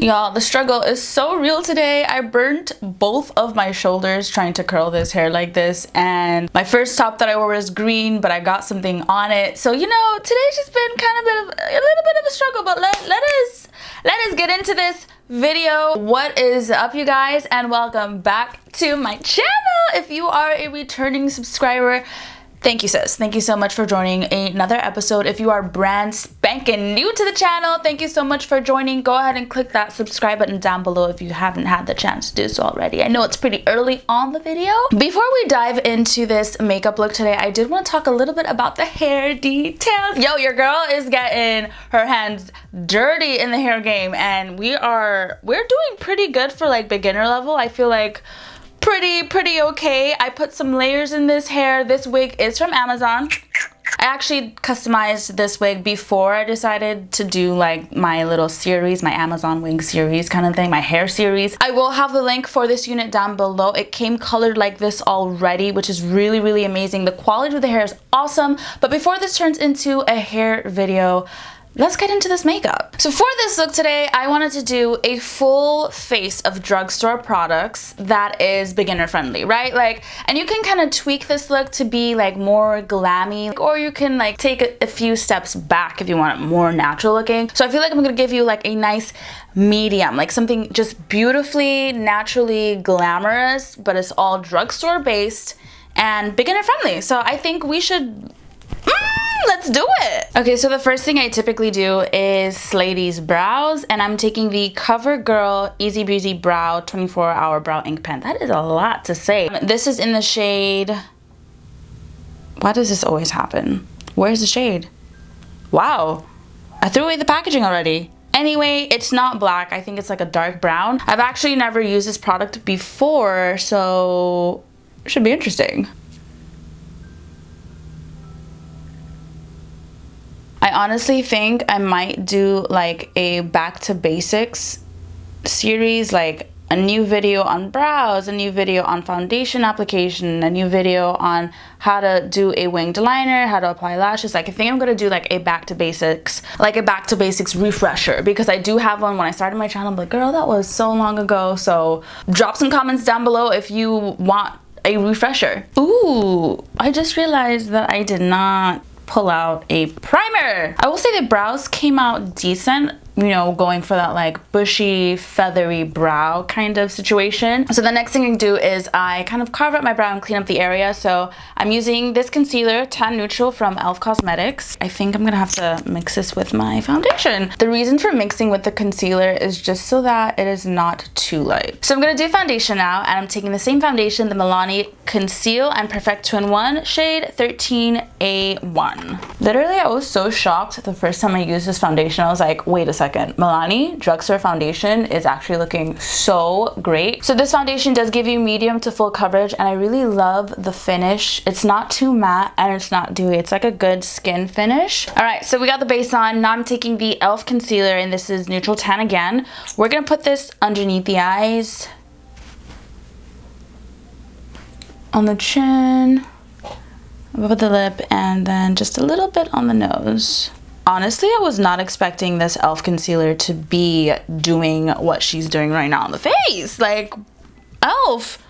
Y'all, the struggle is so real today. I burnt both of my shoulders trying to curl this hair like this, and my first top that I wore was green, but I got something on it. So, you know, today's just been kind of a little bit of a struggle, but let us get into this video. What is up, you guys, and welcome back to my channel. If you are a returning subscriber, thank you, sis. Thank you so much for joining another episode. If you are brand spanking new to the channel, thank you so much for joining. Go ahead and click that subscribe button down below if you haven't had the chance to do so already. I know it's pretty early on the video. Before we dive into this makeup look today, I did want to talk a little bit about the hair details. Yo, your girl is getting her hands dirty in the hair game, and we're doing pretty good for like beginner level. I feel like pretty okay. I put some layers in this hair. This wig is from Amazon. I actually customized this wig before I decided to do like my little series, my Amazon wig series kind of thing, my hair series. I will have the link for this unit down below. It came colored like this already, which is really amazing. The quality of the hair is awesome. But before this turns into a hair video, let's get into this makeup. So for this look today, I wanted to do a full face of drugstore products that is beginner friendly, right? Like, and you can kind of tweak this look to be like more glammy, or you can like take a few steps back if you want it more natural looking. So I feel like I'm gonna give you like a nice medium, like something just beautifully, naturally glamorous, but it's all drugstore based and beginner friendly. So I think we should let's do it. Okay, so the first thing I typically do is slay these brows, and I'm taking the CoverGirl Easy Breezy Brow 24-Hour Brow Ink Pen. That is a lot to say. This is in the shade... Why does this always happen? Where's the shade? Wow, I threw away the packaging already. Anyway, it's not black. I think it's like a dark brown. I've actually never used this product before, so it should be interesting. I honestly think I might do like a back to basics series, like a new video on brows, a new video on foundation application, a new video on how to do a winged liner, how to apply lashes. Like, I think I'm gonna do like a back to basics refresher, because I do have one. When I started my channel, I'm like, girl, that was so long ago. So drop some comments down below if you want a refresher. Ooh, I just realized that I did not pull out a primer. I will say the brows came out decent, you know, going for that like bushy, feathery brow kind of situation. So the next thing I do is I kind of carve up my brow and clean up the area. So I'm using this concealer, Tan Neutral from e.l.f. Cosmetics. I think I'm gonna have to mix this with my foundation. The reason for mixing with the concealer is just so that it is not too light. So I'm gonna do foundation now, and I'm taking the same foundation, the Milani Conceal and Perfect 2-in-1 shade 13A1. Literally, I was so shocked the first time I used this foundation. I was like, wait a second. Milani drugstore foundation is actually looking so great. So this foundation does give you medium to full coverage, and I really love the finish. It's not too matte and it's not dewy. It's like a good skin finish. All right, so we got the base on. Now I'm taking the e.l.f. concealer, and this is Neutral Tan again. We're gonna put this underneath the eyes, on the chin, above the lip, and then just a little bit on the nose. Honestly, I was not expecting this e.l.f. concealer to be doing what she's doing right now on the face. Like, e.l.f.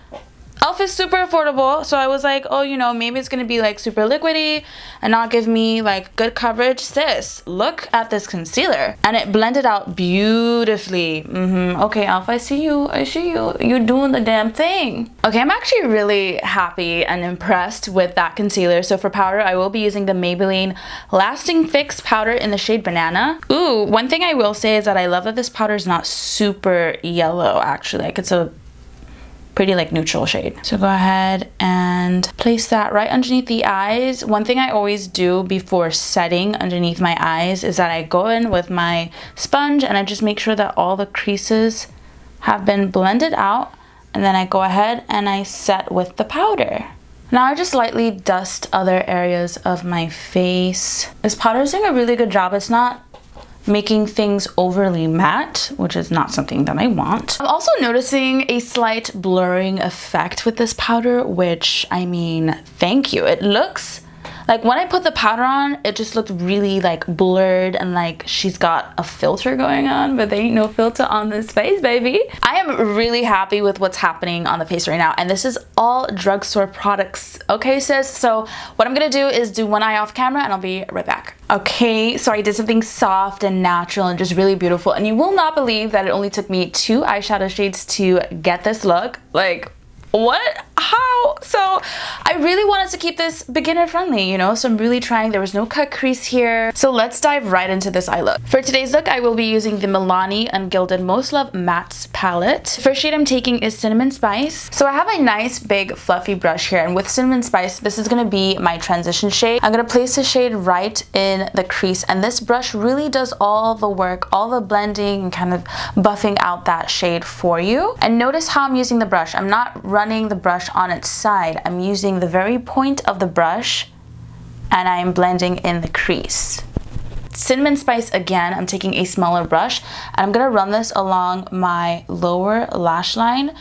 e.l.f. is super affordable, so I was like, oh, you know, maybe it's gonna be like super liquidy and not give me like good coverage. Sis, look at this concealer, and it blended out beautifully. Okay, e.l.f., I see you. You're doing the damn thing. Okay, I'm actually really happy and impressed with that concealer. So for powder, I will be using the Maybelline Lasting Fix powder in the shade Banana. Ooh, one thing I will say is that I love that this powder is not super yellow, actually. Like, it's a pretty like neutral shade. So go ahead and place that right underneath the eyes. One thing I always do before setting underneath my eyes is that I go in with my sponge and I just make sure that all the creases have been blended out, and then I go ahead and I set with the powder. Now I just lightly dust other areas of my face. This powder is doing a really good job. It's not making things overly matte, which is not something that I want. I'm also noticing a slight blurring effect with this powder, which, I mean, thank you. It looks Like when I put the powder on, it just looked really like blurred and like she's got a filter going on, but there ain't no filter on this face, baby. I am really happy with what's happening on the face right now, and this is all drugstore products, okay sis? So what I'm gonna do is do one eye off camera and I'll be right back. Okay, so I did something soft and natural and just really beautiful, and you will not believe that it only took me 2 eyeshadow shades to get this look. Like, what? How? So I really wanted to keep this beginner friendly, you know, so I'm really trying. There was no cut crease here. So let's dive right into this eye look. For today's look, I will be using the Milani Ungilded Most Love Mattes palette. First shade I'm taking is Cinnamon Spice. So I have a nice big fluffy brush here, and with Cinnamon Spice, this is gonna be my transition shade. I'm gonna place the shade right in the crease, and this brush really does all the work, all the blending and kind of buffing out that shade for you. And notice how I'm using the brush. I'm not running the brush on its side. I'm using the very point of the brush and I'm blending in the crease. Cinnamon Spice again, I'm taking a smaller brush and I'm gonna run this along my lower lash line.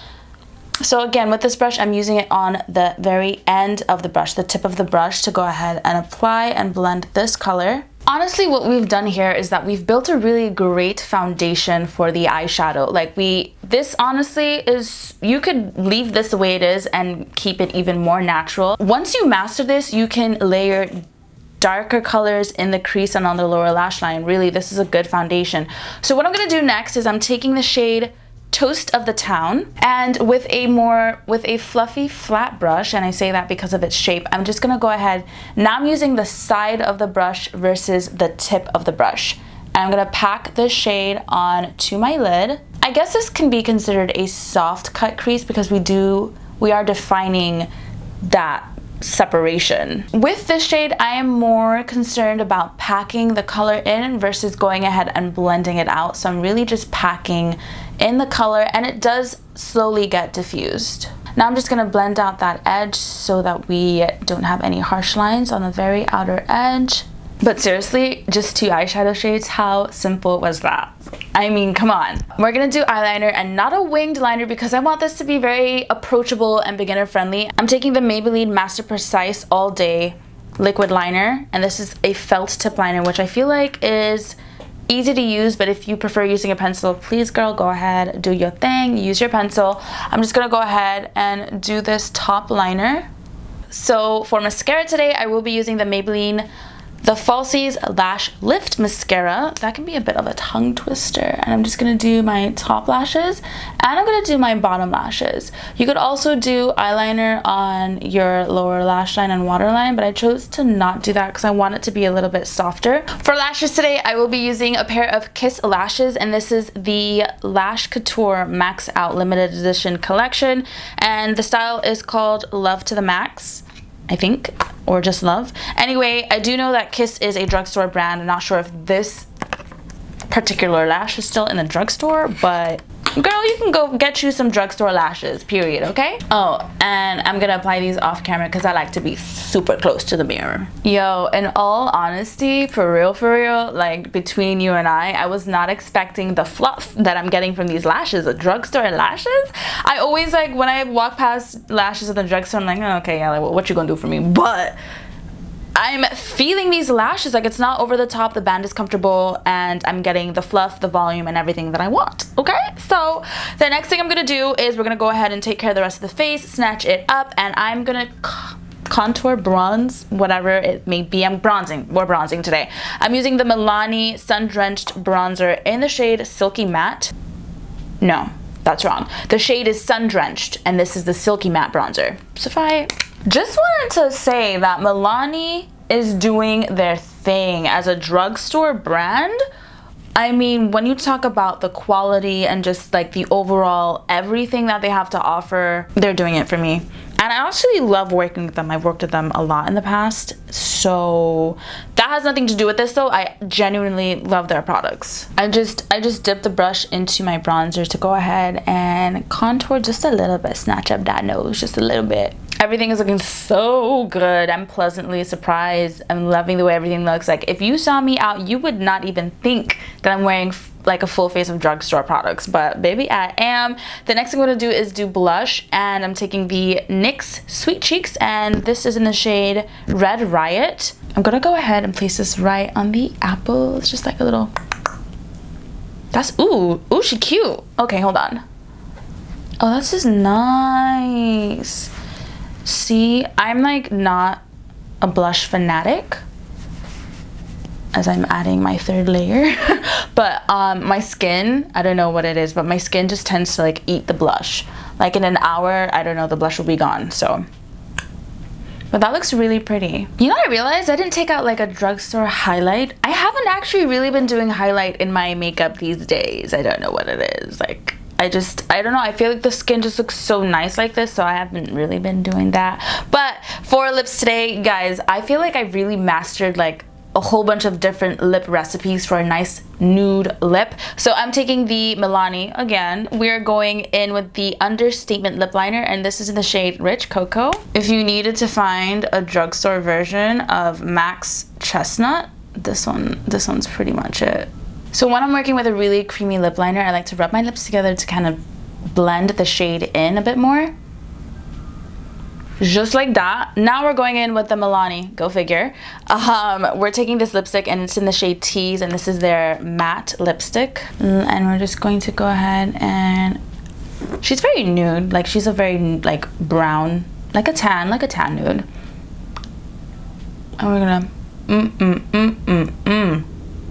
So again, with this brush, I'm using it on the very end of the brush, the tip of the brush, to go ahead and apply and blend this color. Honestly, what we've done here is that we've built a really great foundation for the eyeshadow. Like this honestly is, you could leave this the way it is and keep it even more natural. Once you master this, you can layer darker colors in the crease and on the lower lash line. Really, this is a good foundation. So what I'm gonna do next is I'm taking the shade Toast of the Town, and with a fluffy flat brush, and I say that because of its shape, I'm just gonna go ahead. Now I'm using the side of the brush versus the tip of the brush, and I'm gonna pack the shade on to my lid. I guess this can be considered a soft cut crease because we are defining that separation. With this shade, I am more concerned about packing the color in versus going ahead and blending it out. So I'm really just packing in the color, and it does slowly get diffused. Now I'm just gonna blend out that edge so that we don't have any harsh lines on the very outer edge. But seriously, just 2 eyeshadow shades, how simple was that? I mean, come on. We're gonna do eyeliner, and not a winged liner because I want this to be very approachable and beginner friendly. I'm taking the Maybelline Master Precise All Day liquid liner, and this is a felt tip liner, which I feel like is easy to use, but if you prefer using a pencil, please girl, go ahead, do your thing, use your pencil. I'm just gonna go ahead and do this top liner. So for mascara today, I will be using the Maybelline The Falsies Lash Lift Mascara. That can be a bit of a tongue twister, and I'm just gonna do my top lashes and I'm gonna do my bottom lashes. You could also do eyeliner on your lower lash line and waterline, but I chose to not do that because I want it to be a little bit softer. For lashes today, I will be using a pair of Kiss lashes, and this is the Lash Couture Max Out Limited Edition collection, and the style is called Love to the Max, I think, or just Love. Anyway, I do know that Kiss is a drugstore brand. I'm not sure if this particular lash is still in the drugstore, but girl, you can go get you some drugstore lashes, period, okay? Oh, and I'm gonna apply these off camera because I like to be super close to the mirror. Yo, in all honesty, for real, like between you and I was not expecting the fluff that I'm getting from these lashes, the drugstore lashes. I always, like, when I walk past lashes at the drugstore, I'm like, oh, okay, yeah, like, what you gonna do for me? But I'm feeling these lashes, like it's not over the top, the band is comfortable, and I'm getting the fluff, the volume, and everything that I want, okay? So the next thing I'm gonna do is we're gonna go ahead and take care of the rest of the face, snatch it up, and I'm gonna contour, bronze, whatever it may be. We're bronzing today. I'm using the Milani Sun Drenched Bronzer in the shade Silky Matte. No, that's wrong. The shade is Sun Drenched, and this is the Silky Matte Bronzer. Safai. Just wanted to say that Milani is doing their thing as a drugstore brand. I mean, when you talk about the quality and just like the overall everything that they have to offer, they're doing it for me. And I actually love working with them. I've worked with them a lot in the past. So that has nothing to do with this though. I genuinely love their products. I just dipped the brush into my bronzer to go ahead and contour just a little bit, snatch up that nose just a little bit. Everything is looking so good. I'm pleasantly surprised. I'm loving the way everything looks. Like if you saw me out, you would not even think that I'm wearing like a full face of drugstore products, but baby, I am. The next thing I'm gonna do is do blush, and I'm taking the NYX Sweet Cheeks, and this is in the shade Red Riot. I'm gonna go ahead and place this right on the apple. It's just like a little, that's, ooh, she cute. Okay, hold on. Oh, this is nice. See, I'm like not a blush fanatic, as I'm adding my third layer. But my skin, I don't know what it is, but my skin just tends to like eat the blush. Like in an hour, I don't know, the blush will be gone. So, but that looks really pretty. You know, I realized I didn't take out like a drugstore highlight. I haven't actually really been doing highlight in my makeup these days. I don't know what it is. Like, I don't know, I feel like the skin just looks so nice like this, so I haven't really been doing that. But for lips today, guys, I feel like I really mastered like a whole bunch of different lip recipes for a nice nude lip. So I'm taking the Milani again. We're going in with the Understatement lip liner, and this is in the shade Rich Cocoa. If you needed to find a drugstore version of Max Chestnut, this one's pretty much it. So when I'm working with a really creamy lip liner, I like to rub my lips together to kind of blend the shade in a bit more. Just like that. Now we're going in with the Milani, go figure. We're taking this lipstick, and it's in the shade Tease, and this is their matte lipstick. And we're just going to go ahead, and she's very nude, like she's a very like brown, like a tan nude. And we're gonna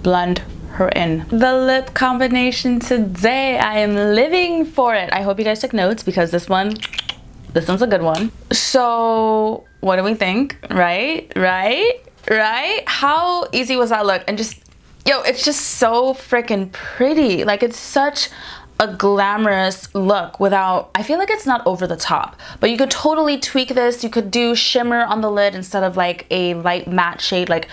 blend her in. The lip combination today, I am living for it. I hope you guys took notes, because this one's a good one. So what do we think? Right? How easy was that look? And just, yo, it's just so freaking pretty. Like, it's such a glamorous look without, I feel like it's not over the top, but you could totally tweak this. You could do shimmer on the lid instead of like a light matte shade. Like,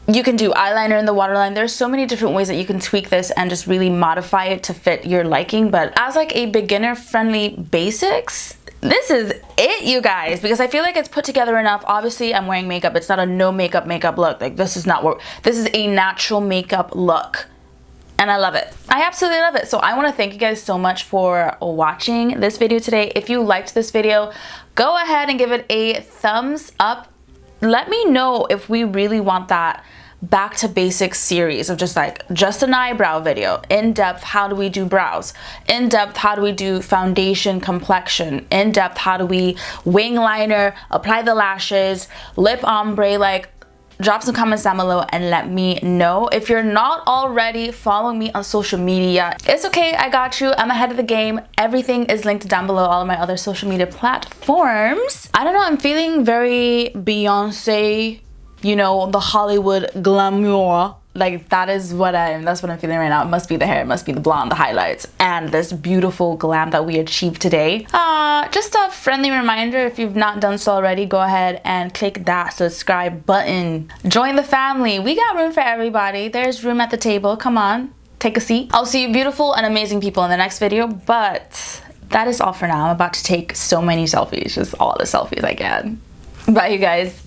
you can do eyeliner in the waterline. There's so many different ways that you can tweak this and just really modify it to fit your liking. But as like a beginner friendly basics, this is it, you guys, because I feel like it's put together enough. Obviously, I'm wearing makeup. It's not a no makeup look. Like, this is not what, this is a natural makeup look. And I love it. I absolutely love it. So I want to thank you guys so much for watching this video today. If you liked this video, go ahead and give it a thumbs up. Let me know if we really want that back to basics series of just an eyebrow video, in depth how do we do brows, in depth how do we do foundation, complexion, in depth how do we wing liner, apply the lashes, lip ombre. Like, drop some comments down below and let me know. If you're not already following me on social media, it's okay, I got you. I'm ahead of the game. Everything is linked down below, all of my other social media platforms. I don't know, I'm feeling very Beyonce, you know, the Hollywood glamour. Like, that's what I'm feeling right now. It must be the hair, it must be the blonde, the highlights, and this beautiful glam that we achieved today. Just a friendly reminder, if you've not done so already, go ahead and click that subscribe button. Join the family. We got room for everybody. There's room at the table. Come on, take a seat. I'll see you beautiful and amazing people in the next video, but that is all for now. I'm about to take so many selfies, just all the selfies I can. Bye, you guys.